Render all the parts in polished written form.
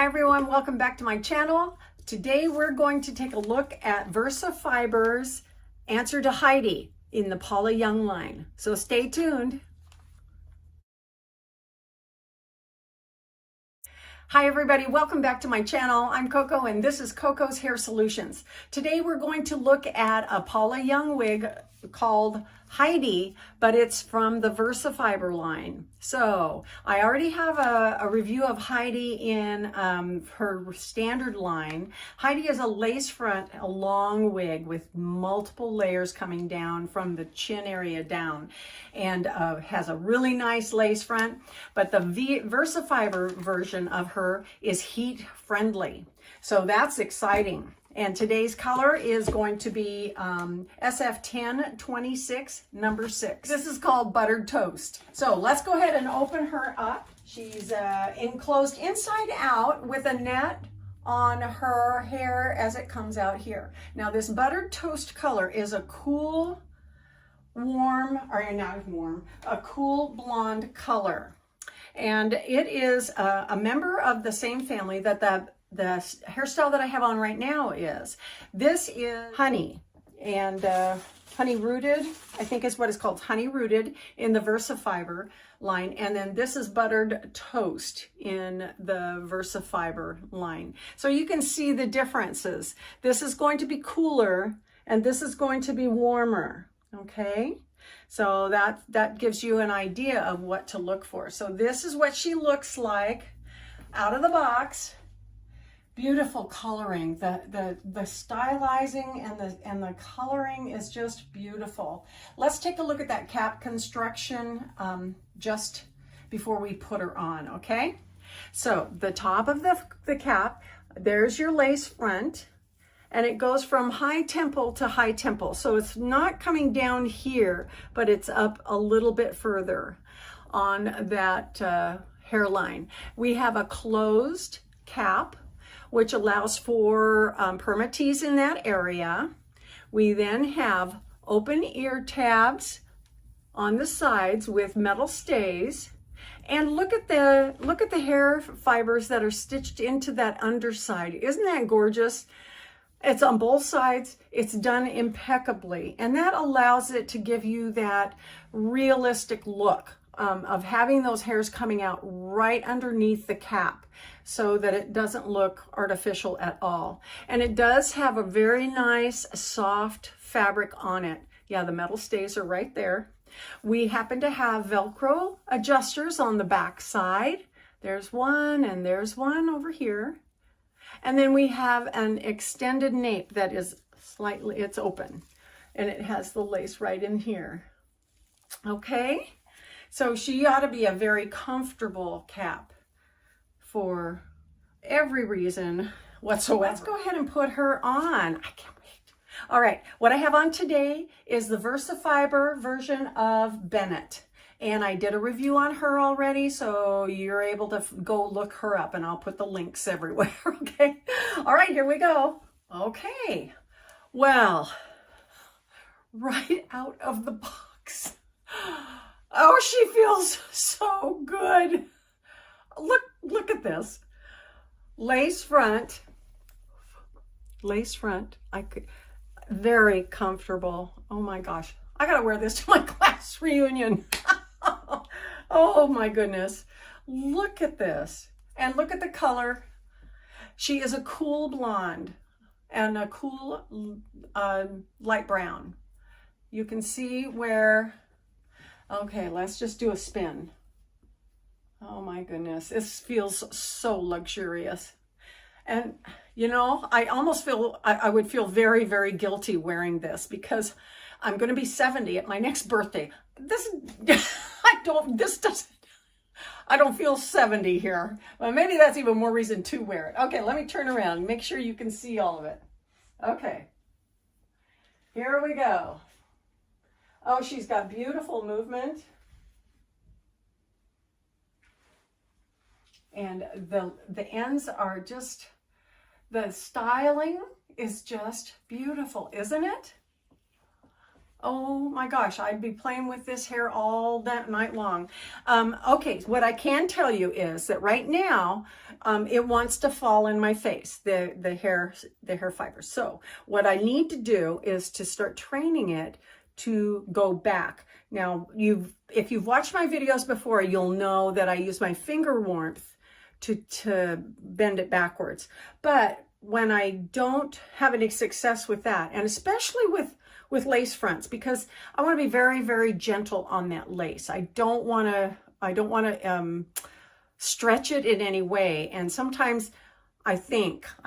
Hi everyone, welcome back to my channel. Today we're going to take a look at VersaFiber's answer to Heidi in the Paula Young line. So stay tuned. Hi everybody, welcome back to my channel. I'm Coco and this is Coco's Hair Solutions. Today we're going to look at a Paula Young wig called Heidi, but it's from the VersaFiber line. So I already have a review of Heidi in her standard line. Heidi is a lace front, a long wig with multiple layers coming down from the chin area down, and has a really nice lace front, but the VersaFiber version of her is heat friendly. So that's exciting. And today's color is going to be SF10 26 number 6. This is called Buttered Toast. So let's go ahead and open her up. She's enclosed inside out with a net on her hair as it comes out here. Now this Buttered Toast color is a cool, a cool blonde color. And it is a member of the same family that the hairstyle that I have on right now is. This is Honey, and Honey Rooted, I think is what it's called, Honey Rooted in the VersaFiber line. And then this is Buttered Toast in the VersaFiber line. So you can see the differences. This is going to be cooler and this is going to be warmer, okay? So that gives you an idea of what to look for. So this is what she looks like out of the box. Beautiful coloring. The stylizing and the coloring is just beautiful. Let's take a look at that cap construction just before we put her on, okay? So the top of the cap, there's your lace front, and it goes from high temple to high temple. So it's not coming down here, but it's up a little bit further on that hairline. We have a closed cap, which allows for permatease in that area. We then have open ear tabs on the sides with metal stays. And look at the hair fibers that are stitched into that underside. Isn't that gorgeous? It's on both sides. It's done impeccably. And that allows it to give you that realistic look of having those hairs coming out right underneath the cap so that it doesn't look artificial at all. And it does have a very nice soft fabric on it. Yeah, the metal stays are right there. We happen to have Velcro adjusters on the back side. There's one and there's one over here. And then we have an extended nape that is it's open, and it has the lace right in here. Okay, so she ought to be a very comfortable cap for every reason whatsoever. Let's go ahead and put her on. I can't wait. All right, what I have on today is the VersaFiber version of Bennett. And I did a review on her already, so you're able to go look her up, and I'll put the links everywhere, okay? All right, here we go. Okay, well, right out of the box. Oh, she feels so good. Look at this. Lace front. Very comfortable. Oh my gosh, I gotta wear this to my class reunion. Oh my goodness. Look at this. And look at the color. She is a cool blonde and a cool light brown. You can see where, okay, let's just do a spin. Oh my goodness. This feels so luxurious. And you know, I almost feel, I would feel very, very guilty wearing this because I'm going to be 70 at my next birthday. I don't feel 70 here. Well, maybe that's even more reason to wear it. Okay, let me turn around and make sure you can see all of it. Okay, here we go. Oh, she's got beautiful movement. And the ends are just, the styling is just beautiful, isn't it? Oh my gosh, I'd be playing with this hair all that night long. Okay, what I can tell you is that right now, it wants to fall in my face, the hair fibers. So what I need to do is to start training it to go back. Now, if you've watched my videos before, you'll know that I use my finger warmth to bend it backwards. But when I don't have any success with that, and especially with lace fronts, because I want to be very, very gentle on that lace. I don't want to stretch it in any way. And sometimes I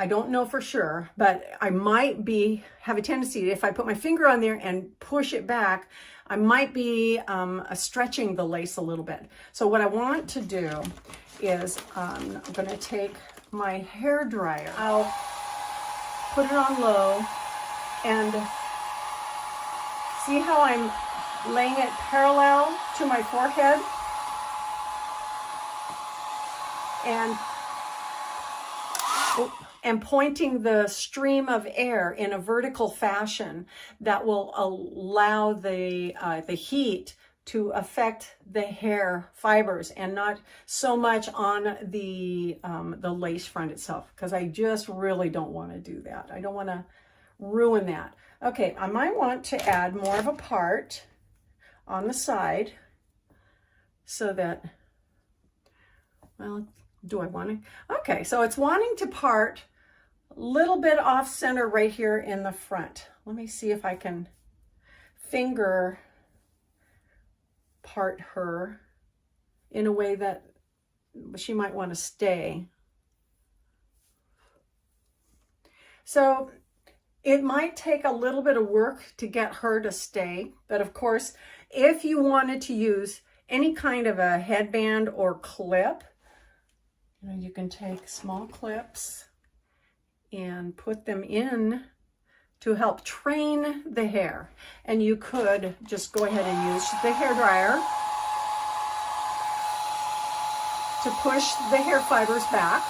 don't know for sure, but I might have a tendency, if I put my finger on there and push it back, I might be stretching the lace a little bit. So what I want to do is I'm going to take my hair dryer. I'll put it on low and see how I'm laying it parallel to my forehead, and pointing the stream of air in a vertical fashion that will allow the heat to affect the hair fibers and not so much on the lace front itself, because I just really don't want to do that. I don't want to ruin that. Okay, I might want to add more of a part on the side so that, well, do I want to? Okay, so it's wanting to part a little bit off center right here in the front. Let me see if I can finger part her in a way that she might want to stay. So it might take a little bit of work to get her to stay, but of course, if you wanted to use any kind of a headband or clip, you can take small clips and put them in to help train the hair. And you could just go ahead and use the hair dryer to push the hair fibers back.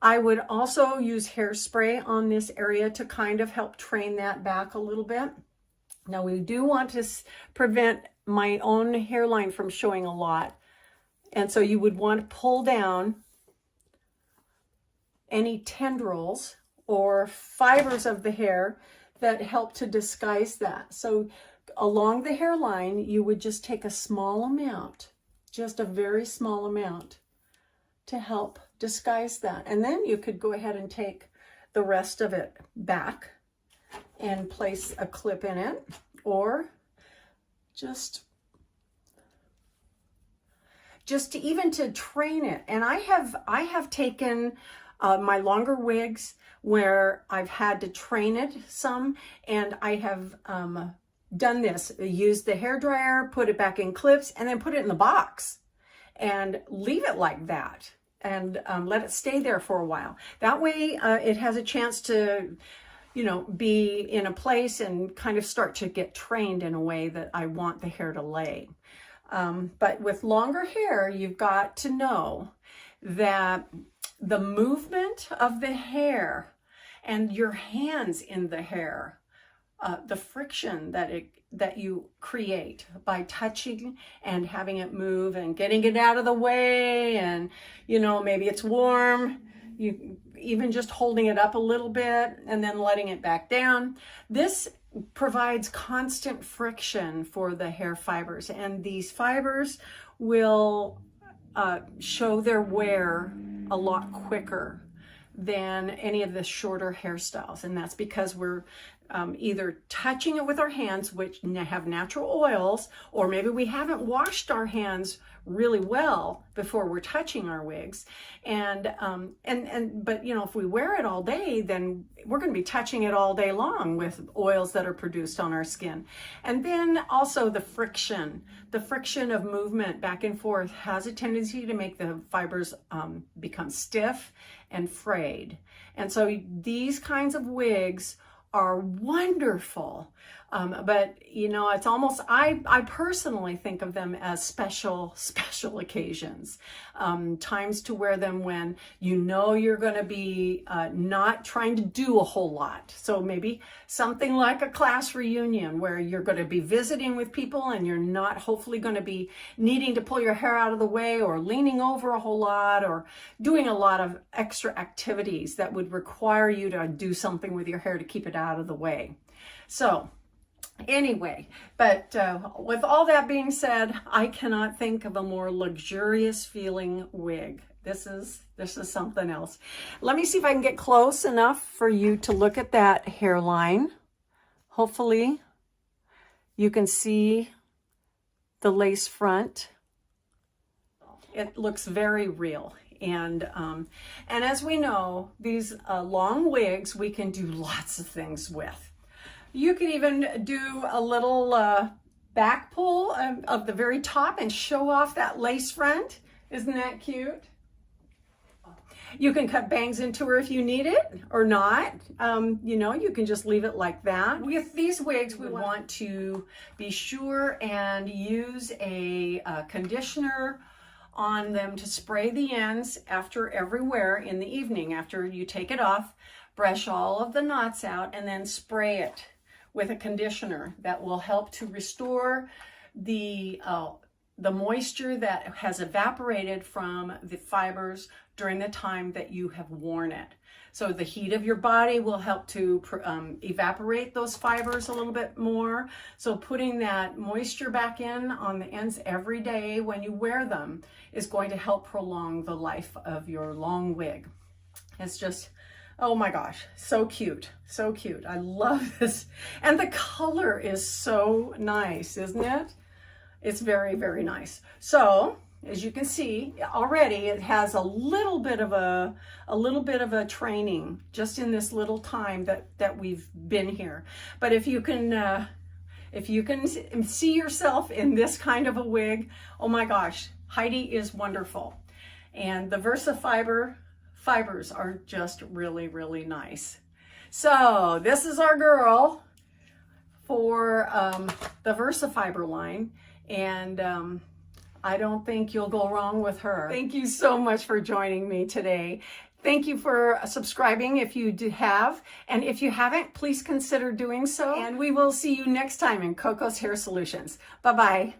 I would also use hairspray on this area to kind of help train that back a little bit. Now we do want to prevent my own hairline from showing a lot. And so you would want to pull down any tendrils or fibers of the hair that help to disguise that. So along the hairline, you would just take a small amount, just a very small amount, to help disguise that. And then you could go ahead and take the rest of it back and place a clip in it, or just even to train it. And I have taken my longer wigs where I've had to train it some, and I have done this, used the hair dryer, put it back in clips, and then put it in the box and leave it like that, and let it stay there for a while. That way it has a chance to, be in a place and kind of start to get trained in a way that I want the hair to lay. But with longer hair, you've got to know that the movement of the hair and your hands in the hair, the friction that you create by touching and having it move and getting it out of the way, and maybe it's warm, you even just holding it up a little bit and then letting it back down. This provides constant friction for the hair fibers, and these fibers will show their wear a lot quicker than any of the shorter hairstyles. And that's because we're either touching it with our hands, which have natural oils, or maybe we haven't washed our hands really well before we're touching our wigs. But if we wear it all day, then we're going to be touching it all day long with oils that are produced on our skin. And then also the friction of movement back and forth has a tendency to make the fibers become stiff and frayed. And so these kinds of wigs are wonderful But you know, it's almost, I personally think of them as special occasions, times to wear them when you know you're going to be not trying to do a whole lot. So maybe something like a class reunion where you're going to be visiting with people and you're not hopefully going to be needing to pull your hair out of the way or leaning over a whole lot or doing a lot of extra activities that would require you to do something with your hair to keep it out of the way. So anyway, but with all that being said, I cannot think of a more luxurious feeling wig. This is something else. Let me see if I can get close enough for you to look at that hairline. Hopefully you can see the lace front. It looks very real. And as we know, these long wigs we can do lots of things with. You can even do a little back pull of the very top and show off that lace front. Isn't that cute? You can cut bangs into her if you need it or not. You know, you can just leave it like that. With these wigs, we want to be sure and use a conditioner on them to spray the ends after every wear in the evening. After you take it off, brush all of the knots out and then spray it with a conditioner that will help to restore the moisture that has evaporated from the fibers during the time that you have worn it. So the heat of your body will help to evaporate those fibers a little bit more. So putting that moisture back in on the ends every day when you wear them is going to help prolong the life of your long wig. It's just, oh my gosh, so cute, so cute. I love this. And the color is so nice, isn't it? It's very, very nice. So as you can see already, it has a little bit of a training just in this little time that we've been here. But if you can see yourself in this kind of a wig, oh my gosh, Heidi is wonderful. And the VersaFiber fibers are just really, really nice. So this is our girl for the VersaFiber line. And I don't think you'll go wrong with her. Thank you so much for joining me today. Thank you for subscribing if you have. And if you haven't, please consider doing so. And we will see you next time in Coco's Hair Solutions. Bye-bye.